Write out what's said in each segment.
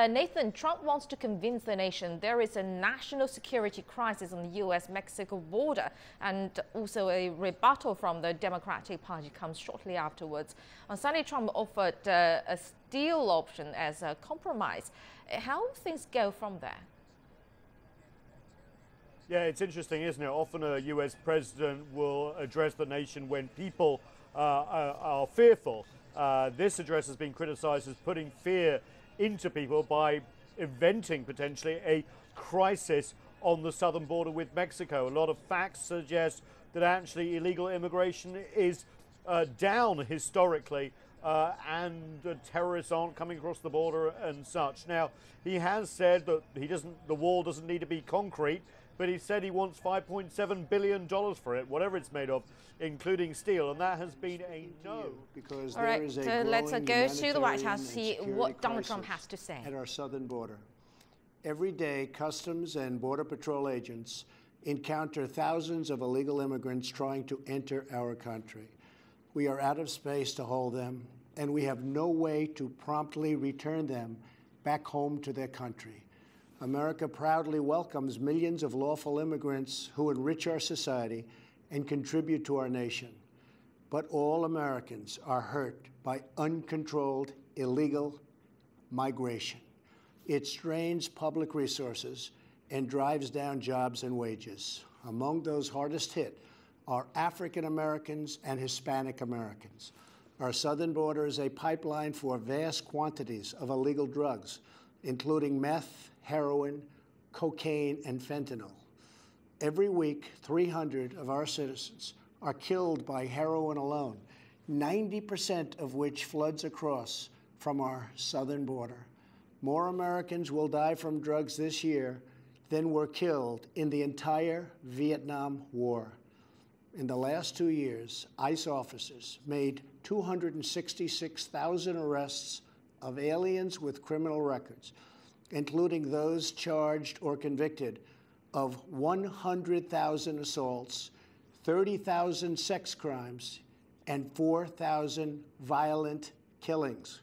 Nathan, Trump wants to convince the nation there is a national security crisis on the U.S.-Mexico border, and also a rebuttal from the Democratic Party comes shortly afterwards. On Sunday, Trump offered a steel option as a compromise. How will things go from there? Yeah, it's interesting, isn't it? Often a U.S. president will address the nation when people are fearful. This address has been criticized as putting fear into people by inventing potentially a crisis on the southern border with Mexico. A lot of facts suggest that actually illegal immigration is down historically, and terrorists aren't coming across the border and such. Now, he has said that the wall doesn't need to be concrete, but he said he wants $5.7 billion for it, whatever it's made of, including steel, and that has been a no. Because all right, let's go to the White House, see what Donald Trump has to say. At our southern border. Every day, Customs and Border Patrol agents encounter thousands of illegal immigrants trying to enter our country. We are out of space to hold them, and we have no way to promptly return them back home to their country. America proudly welcomes millions of lawful immigrants who enrich our society and contribute to our nation. But all Americans are hurt by uncontrolled illegal migration. It strains public resources and drives down jobs and wages. Among those hardest hit are African Americans and Hispanic Americans. Our southern border is a pipeline for vast quantities of illegal drugs, including meth, heroin, cocaine, and fentanyl. Every week, 300 of our citizens are killed by heroin alone, 90% of which floods across from our southern border. More Americans will die from drugs this year than were killed in the entire Vietnam War. In the last 2 years, ICE officers made 266,000 arrests of aliens with criminal records, including those charged or convicted of 100,000 assaults, 30,000 sex crimes, and 4,000 violent killings.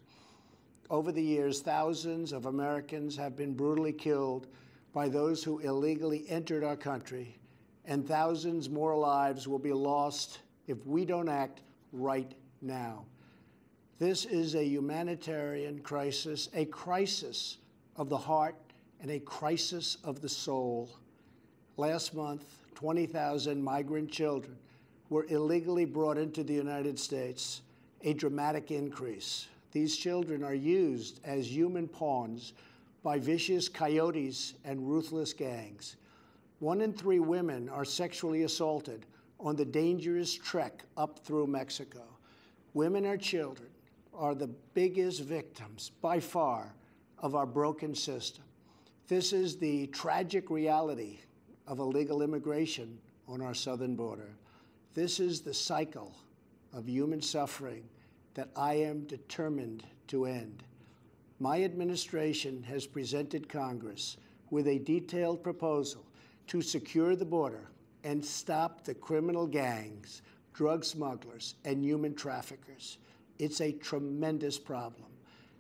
Over the years, thousands of Americans have been brutally killed by those who illegally entered our country, and thousands more lives will be lost if we don't act right now. This is a humanitarian crisis, a crisis of the heart, and a crisis of the soul. Last month, 20,000 migrant children were illegally brought into the United States, a dramatic increase. These children are used as human pawns by vicious coyotes and ruthless gangs. 1 in 3 women are sexually assaulted on the dangerous trek up through Mexico. Women and children are the biggest victims, by far, of our broken system. This is the tragic reality of illegal immigration on our southern border. This is the cycle of human suffering that I am determined to end. My administration has presented Congress with a detailed proposal to secure the border and stop the criminal gangs, drug smugglers, and human traffickers. It's a tremendous problem.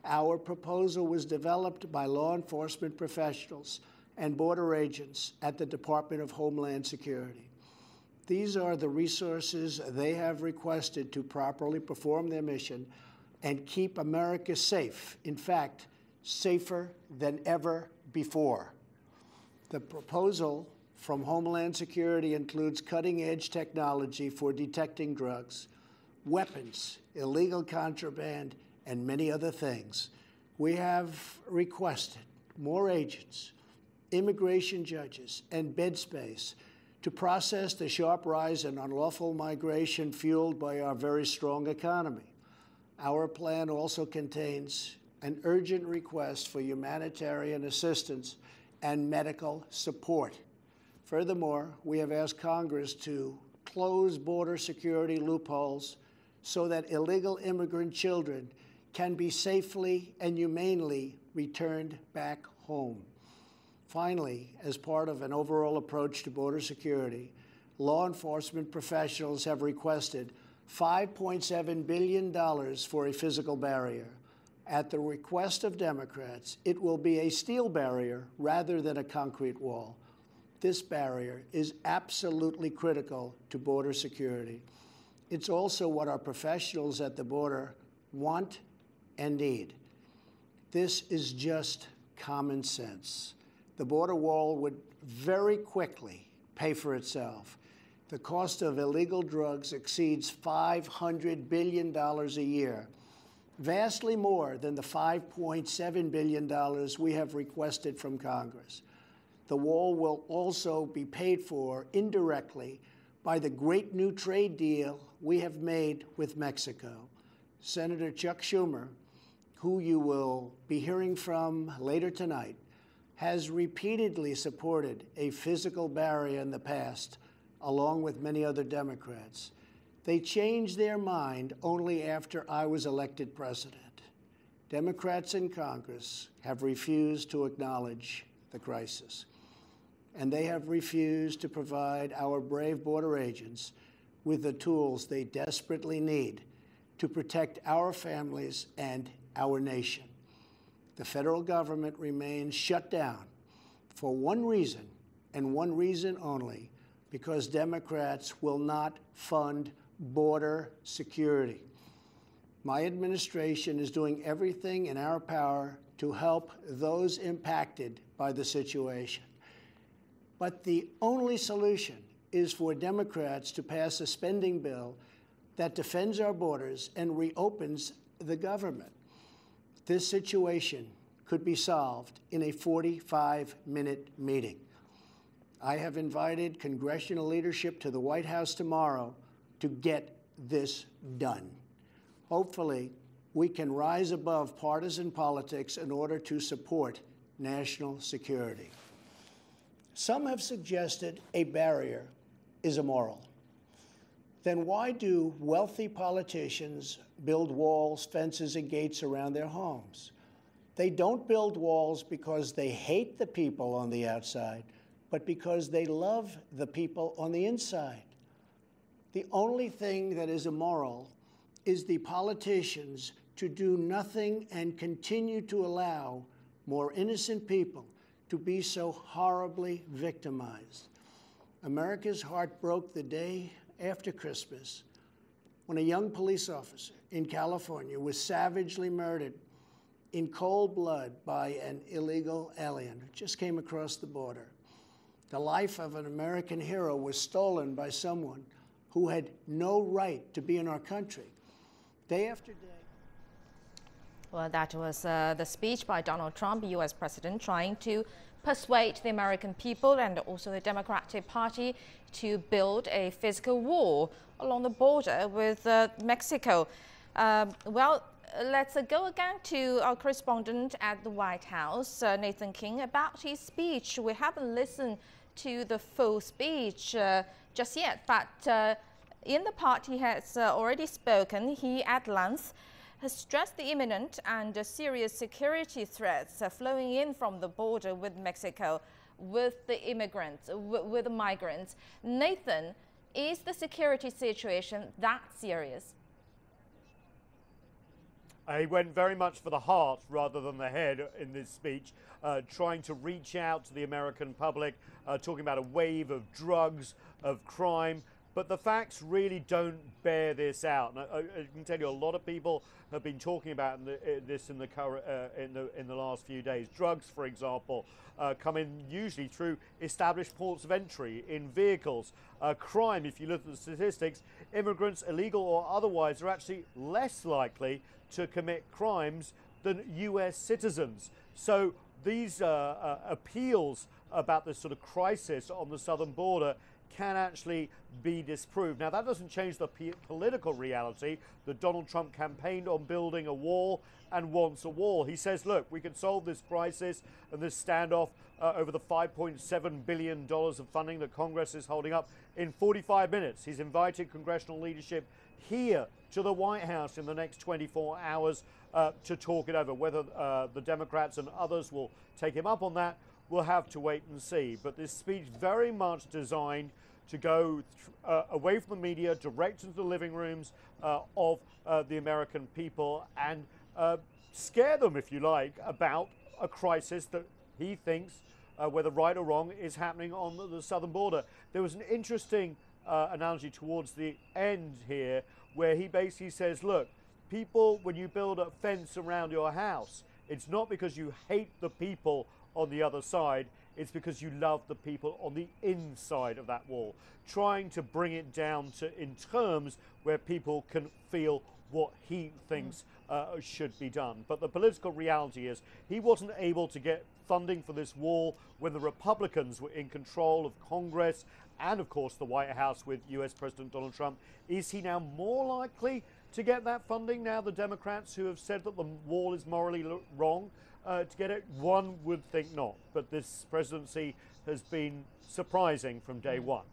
Our proposal was developed by law enforcement professionals and border agents at the Department of Homeland Security. These are the resources they have requested to properly perform their mission and keep America safe, in fact, safer than ever before. The proposal from Homeland Security includes cutting-edge technology for detecting drugs, weapons, illegal contraband, and many other things. We have requested more agents, immigration judges, and bed space to process the sharp rise in unlawful migration fueled by our very strong economy. Our plan also contains an urgent request for humanitarian assistance and medical support. Furthermore, we have asked Congress to close border security loopholes so that illegal immigrant children can be safely and humanely returned back home. Finally, as part of an overall approach to border security, law enforcement professionals have requested $5.7 billion for a physical barrier. At the request of Democrats, it will be a steel barrier rather than a concrete wall. This barrier is absolutely critical to border security. It's also what our professionals at the border want and need. This is just common sense. The border wall would very quickly pay for itself. The cost of illegal drugs exceeds $500 billion a year, vastly more than the $5.7 billion we have requested from Congress. The wall will also be paid for indirectly by the great new trade deal we have made with Mexico. Senator Chuck Schumer, who you will be hearing from later tonight, has repeatedly supported a physical barrier in the past, along with many other Democrats. They changed their mind only after I was elected president. Democrats in Congress have refused to acknowledge the crisis, and they have refused to provide our brave border agents with the tools they desperately need to protect our families and our nation. The federal government remains shut down for one reason, and one reason only, because Democrats will not fund border security. My administration is doing everything in our power to help those impacted by the situation. But the only solution is for Democrats to pass a spending bill that defends our borders and reopens the government. This situation could be solved in a 45-minute meeting. I have invited congressional leadership to the White House tomorrow to get this done. Hopefully, we can rise above partisan politics in order to support national security. Some have suggested a barrier is immoral. Then why do wealthy politicians build walls, fences, and gates around their homes? They don't build walls because they hate the people on the outside, but because they love the people on the inside. The only thing that is immoral is the politicians to do nothing and continue to allow more innocent people to be so horribly victimized. America's heart broke the day after Christmas when a young police officer in California was savagely murdered in cold blood by an illegal alien who just came across the border. The life of an American hero was stolen by someone who had no right to be in our country. Day after day. Well, that was the speech by Donald Trump, U.S. President, trying to persuade the American people and also the Democratic Party to build a physical wall along the border with Mexico. Let's go again to our correspondent at the White House, Nathan King, about his speech. We haven't listened to the full speech just yet, but in the part he has already spoken, he at length has stressed the imminent and serious security threats flowing in from the border with Mexico, with the immigrants, with the migrants. Nathan, is the security situation that serious? He went very much for the heart rather than the head in this speech, trying to reach out to the American public, talking about a wave of drugs, of crime. But the facts really don't bear this out. And I can tell you, a lot of people have been talking about this in the last few days. Drugs, for example, come in usually through established ports of entry in vehicles. Crime, if you look at the statistics, immigrants, illegal or otherwise, are actually less likely to commit crimes than U.S. citizens. So these appeals about this sort of crisis on the southern border can actually be disproved. Now, that doesn't change the political reality that Donald Trump campaigned on building a wall and wants a wall. He says, look, we can solve this crisis and this standoff over the $5.7 billion of funding that Congress is holding up in 45 minutes. He's invited congressional leadership here to the White House in the next 24 hours to talk it over. Whether the Democrats and others will take him up on that, we'll have to wait and see. But this speech very much designed to go away from the media, direct into the living rooms of the American people, and scare them, if you like, about a crisis that he thinks, whether right or wrong, is happening on the southern border. There was an interesting analogy towards the end here where he basically says, look, people, when you build a fence around your house, it's not because you hate the people on the other side, it's because you love the people on the inside of that wall, trying to bring it down to in terms where people can feel what he thinks should be done. But the political reality is he wasn't able to get funding for this wall when the Republicans were in control of Congress and, of course, the White House with US President Donald Trump. Is he now more likely to get that funding now, the Democrats who have said that the wall is morally wrong, to get it? One would think not. But this presidency has been surprising from day one.